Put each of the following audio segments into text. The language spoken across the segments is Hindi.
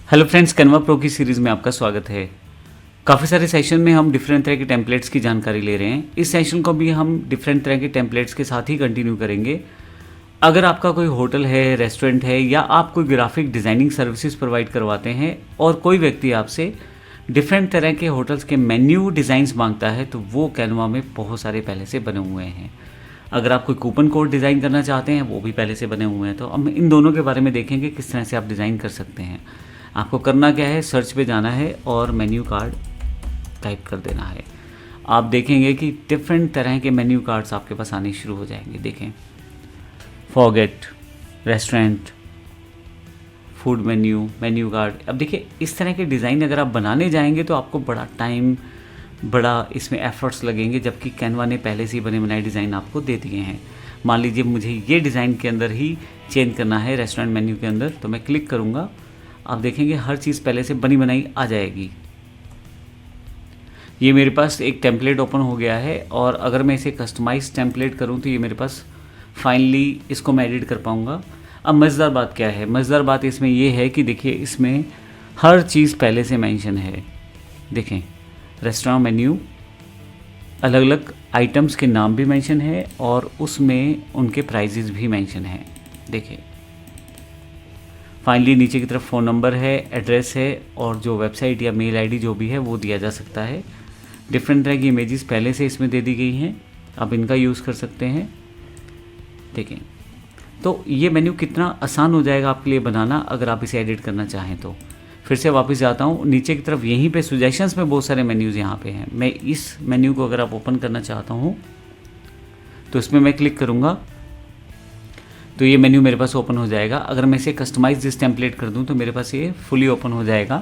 हेलो फ्रेंड्स, कैनवा प्रो की सीरीज़ में आपका स्वागत है। काफ़ी सारे सेशन में हम डिफरेंट तरह के टेम्पलेट्स की जानकारी ले रहे हैं। इस सेशन को भी हम डिफरेंट तरह के टेम्पलेट्स के साथ ही कंटिन्यू करेंगे। अगर आपका कोई होटल है, रेस्टोरेंट है या आप कोई ग्राफिक डिज़ाइनिंग सर्विसेज प्रोवाइड करवाते हैं और कोई व्यक्ति आपसे डिफरेंट तरह के होटल्स के मेन्यू डिज़ाइंस मांगता है, तो वो कैनवा में बहुत सारे पहले से बने हुए हैं। अगर आप कोई कूपन कोड डिज़ाइन करना चाहते हैं, वो भी पहले से बने हुए हैं। तो हम इन दोनों के बारे में देखेंगे किस तरह से आप डिज़ाइन कर सकते हैं। आपको करना क्या है, सर्च पे जाना है और मेन्यू कार्ड टाइप कर देना है। आप देखेंगे कि डिफरेंट तरह के मेन्यू कार्ड्स आपके पास आने शुरू हो जाएंगे। देखें, forget, restaurant, food menu, menu card. अब देखिए, इस तरह के डिज़ाइन अगर आप बनाने जाएंगे तो आपको बड़ा टाइम, बड़ा इसमें एफर्ट्स लगेंगे, जबकि कैनवा ने पहले से ही बने बनाए डिज़ाइन आपको दे दिए हैं। मान लीजिए मुझे ये डिज़ाइन के अंदर ही चेंज करना है रेस्टोरेंट मेन्यू के अंदर, तो मैं क्लिक करूँगा। आप देखेंगे हर चीज़ पहले से बनी बनाई आ जाएगी। ये मेरे पास एक टेम्पलेट ओपन हो गया है और अगर मैं इसे कस्टमाइज टेम्पलेट करूँ तो ये मेरे पास फाइनली इसको मैं एडिट कर पाऊँगा। अब मज़ेदार बात क्या है, मज़ेदार बात इसमें ये है कि देखिए, इसमें हर चीज़ पहले से मेंशन है। देखें, रेस्टोरेंट मेन्यू, अलग अलग आइटम्स के नाम भी मेंशन है और उसमें उनके प्राइजेज़ भी मेंशन हैं। देखिए, फाइनली नीचे की तरफ फ़ोन नंबर है, एड्रेस है और जो वेबसाइट या मेल आईडी जो भी है वो दिया जा सकता है। डिफरेंट तरह की इमेजेस पहले से इसमें दे दी गई हैं, आप इनका यूज़ कर सकते हैं। देखें, तो ये मेन्यू कितना आसान हो जाएगा आपके लिए बनाना अगर आप इसे एडिट करना चाहें तो। फिर से वापस जाता हूँ नीचे की तरफ, यहीं पे सजेशंस में बहुत सारे मेन्यूज़ यहाँ पे हैं। मैं इस मेन्यू को अगर आप ओपन करना चाहता हूँ तो इसमें मैं क्लिक करूँगा तो ये मेन्यू मेरे पास ओपन हो जाएगा। अगर मैं इसे कस्टमाइज दिस टेम्पलेट कर दूं तो मेरे पास ये फुली ओपन हो जाएगा।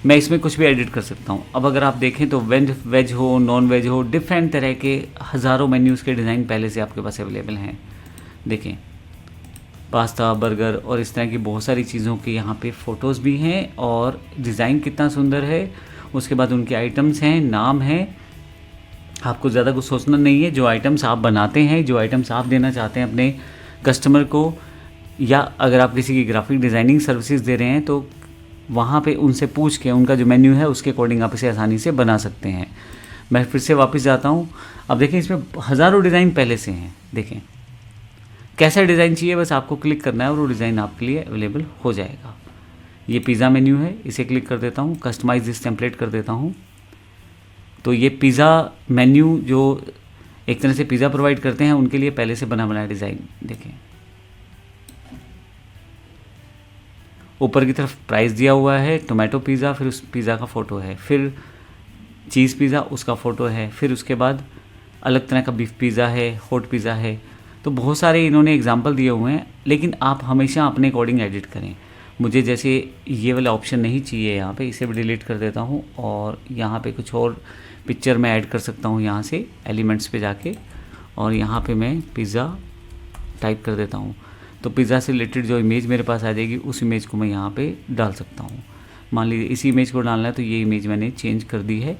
मैं इसमें कुछ भी एडिट कर सकता हूं। अब अगर आप देखें तो वेज हो, नॉन वेज हो, डिफरेंट तरह के हज़ारों मेन्यूज़ के डिज़ाइन पहले से आपके पास अवेलेबल हैं। देखें, पास्ता, बर्गर और इस तरह की बहुत सारी चीज़ों के यहाँ पे फ़ोटोज़ भी हैं और डिज़ाइन कितना सुंदर है। उसके बाद उनके आइटम्स हैं, नाम है। आपको ज़्यादा कुछ सोचना नहीं है। जो आइटम्स आप बनाते हैं, जो आइटम्स आप देना चाहते हैं अपने कस्टमर को, या अगर आप किसी की ग्राफिक डिज़ाइनिंग सर्विसेज दे रहे हैं तो वहाँ पे उनसे पूछ के उनका जो मेन्यू है उसके अकॉर्डिंग आप इसे आसानी से बना सकते हैं। मैं फिर से वापस जाता हूँ। अब देखें, इसमें हज़ारों डिज़ाइन पहले से हैं। देखें, कैसा डिज़ाइन चाहिए बस आपको क्लिक करना है और वो डिज़ाइन आपके लिए अवेलेबल हो जाएगा। ये पिज़्ज़ा मेन्यू है, इसे क्लिक कर देता हूँ, कस्टमाइज दिस टेम्पलेट कर देता हूँ। तो ये पिज़्ज़ा मेन्यू जो एक तरह से पिज़्ज़ा प्रोवाइड करते हैं उनके लिए पहले से बना बनाया डिज़ाइन। देखें, ऊपर की तरफ प्राइस दिया हुआ है, टोमेटो पिज़्ज़ा, फिर उस पिज़्ज़ा का फ़ोटो है, फिर चीज़ पिज़्ज़ा उसका फ़ोटो है, फिर उसके बाद अलग तरह का बीफ पिज़्ज़ा है, हॉट पिज़्ज़ा है। तो बहुत सारे इन्होंने एग्जाम्पल दिए हुए हैं, लेकिन आप हमेशा अपने अकॉर्डिंग एडिट करें। मुझे जैसे ये वाला ऑप्शन नहीं चाहिए यहाँ पे, इसे भी डिलीट कर देता हूँ और यहाँ पे कुछ और पिक्चर मैं ऐड कर सकता हूँ। यहाँ से एलिमेंट्स पे जाके और यहाँ पे मैं पिज़्ज़ा टाइप कर देता हूँ, तो पिज़्ज़ा से रिलेटेड जो इमेज मेरे पास आ जाएगी उस इमेज को मैं यहाँ पे डाल सकता हूँ। मान लीजिए इसी इमेज को डालना है तो ये इमेज मैंने चेंज कर दी है।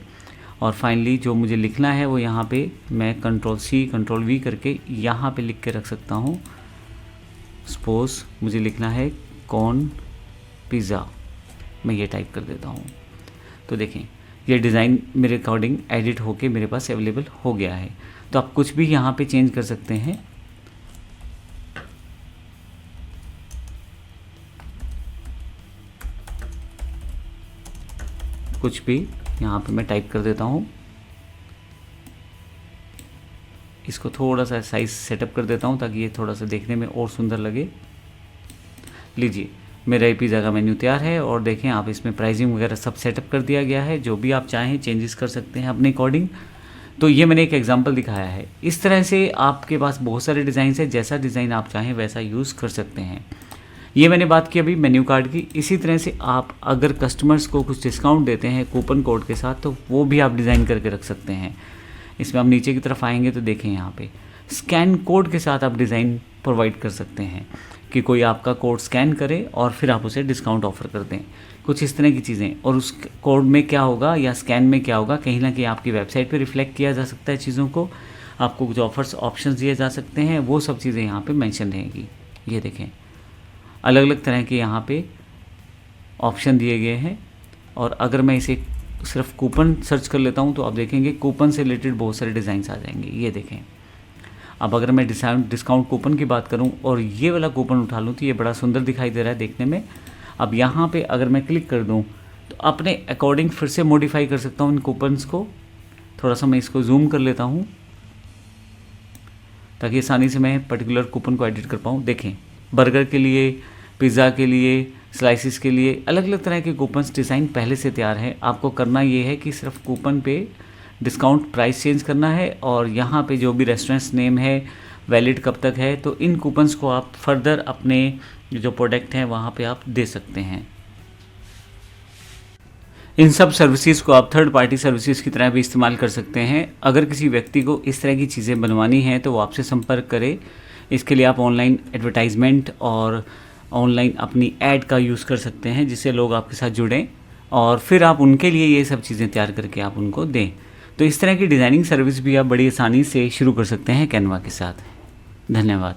और फाइनली जो मुझे लिखना है वो यहाँ पे मैं Ctrl+C Ctrl+V करके यहाँ पे लिख के रख सकता हूँ। सपोज मुझे लिखना है कॉर्न पिज़्ज़ा, मैं ये टाइप कर देता हूँ। तो देखें, ये डिज़ाइन मेरे अकॉर्डिंग एडिट होके मेरे पास अवेलेबल हो गया है। तो आप कुछ भी यहाँ पे चेंज कर सकते हैं। कुछ भी यहाँ पे मैं टाइप कर देता हूँ। इसको थोड़ा सा साइज सेटअप कर देता हूँ ताकि ये थोड़ा सा देखने में और सुंदर लगे। लीजिए, मेरा ये पिज़्ज़ा का मेन्यू तैयार है और देखें, आप इसमें प्राइसिंग वगैरह सब सेटअप कर दिया गया है। जो भी आप चाहें चेंजेस कर सकते हैं अपने अकॉर्डिंग। तो ये मैंने एक एग्जांपल दिखाया है। इस तरह से आपके पास बहुत सारे डिज़ाइन हैं, जैसा डिज़ाइन आप चाहें वैसा यूज़ कर सकते हैं। ये मैंने बात की अभी मेन्यू कार्ड की। इसी तरह से आप अगर कस्टमर्स को कुछ डिस्काउंट देते हैं कूपन कोड के साथ, तो वो भी आप डिज़ाइन करके रख सकते हैं। इसमें आप नीचे की तरफ आएंगे तो देखें, यहाँ पे स्कैन कोड के साथ आप डिज़ाइन प्रोवाइड कर सकते हैं कि कोई आपका कोड स्कैन करे और फिर आप उसे डिस्काउंट ऑफर कर दें, कुछ इस तरह की चीज़ें। और उस कोड में क्या होगा या स्कैन में क्या होगा, कहीं ना कहीं आपकी वेबसाइट पे रिफ्लेक्ट किया जा सकता है चीज़ों को। आपको कुछ ऑफर्स ऑप्शंस दिए जा सकते हैं, वो सब चीज़ें यहाँ पे मेंशन रहेंगी। ये देखें, अलग अलग तरह के यहाँ पे ऑप्शन दिए गए हैं। और अगर मैं इसे सिर्फ कूपन सर्च कर लेता हूँ तो आप देखेंगे कूपन से रिलेटेड बहुत सारे डिज़ाइंस आ जाएंगे। ये देखें, अब अगर मैं डिस्काउंट कूपन की बात करूं और ये वाला कूपन उठा लूं तो ये बड़ा सुंदर दिखाई दे रहा है देखने में। अब यहाँ पे अगर मैं क्लिक कर दूं तो अपने अकॉर्डिंग फिर से मॉडिफाई कर सकता हूँ इन कूपन्स को। थोड़ा सा मैं इसको जूम कर लेता हूँ ताकि आसानी से मैं पर्टिकुलर कूपन को एडिट कर पाऊँ। देखें, बर्गर के लिए, पिज़्ज़ा के लिए, स्लाइसिस के लिए अलग अलग तरह के कूपन्स डिज़ाइन पहले से तैयार है। आपको करना ये है कि सिर्फ कूपन पे डिस्काउंट प्राइस चेंज करना है और यहाँ पे जो भी रेस्टोरेंट्स नेम है, वैलिड कब तक है, तो इन कूपन्स को आप फर्दर अपने जो प्रोडक्ट हैं वहाँ पे आप दे सकते हैं। इन सब सर्विसेज को आप थर्ड पार्टी सर्विसेज की तरह भी इस्तेमाल कर सकते हैं। अगर किसी व्यक्ति को इस तरह की चीज़ें बनवानी हैं तो वो आपसे संपर्क करे। इसके लिए आप ऑनलाइन एडवर्टाइजमेंट और ऑनलाइन अपनी ऐड का यूज़ कर सकते हैं जिससे लोग आपके साथ जुड़ें और फिर आप उनके लिए ये सब चीज़ें तैयार करके आप उनको दें। तो इस तरह की डिज़ाइनिंग सर्विस भी आप बड़ी आसानी से शुरू कर सकते हैं कैनवा के साथ। धन्यवाद।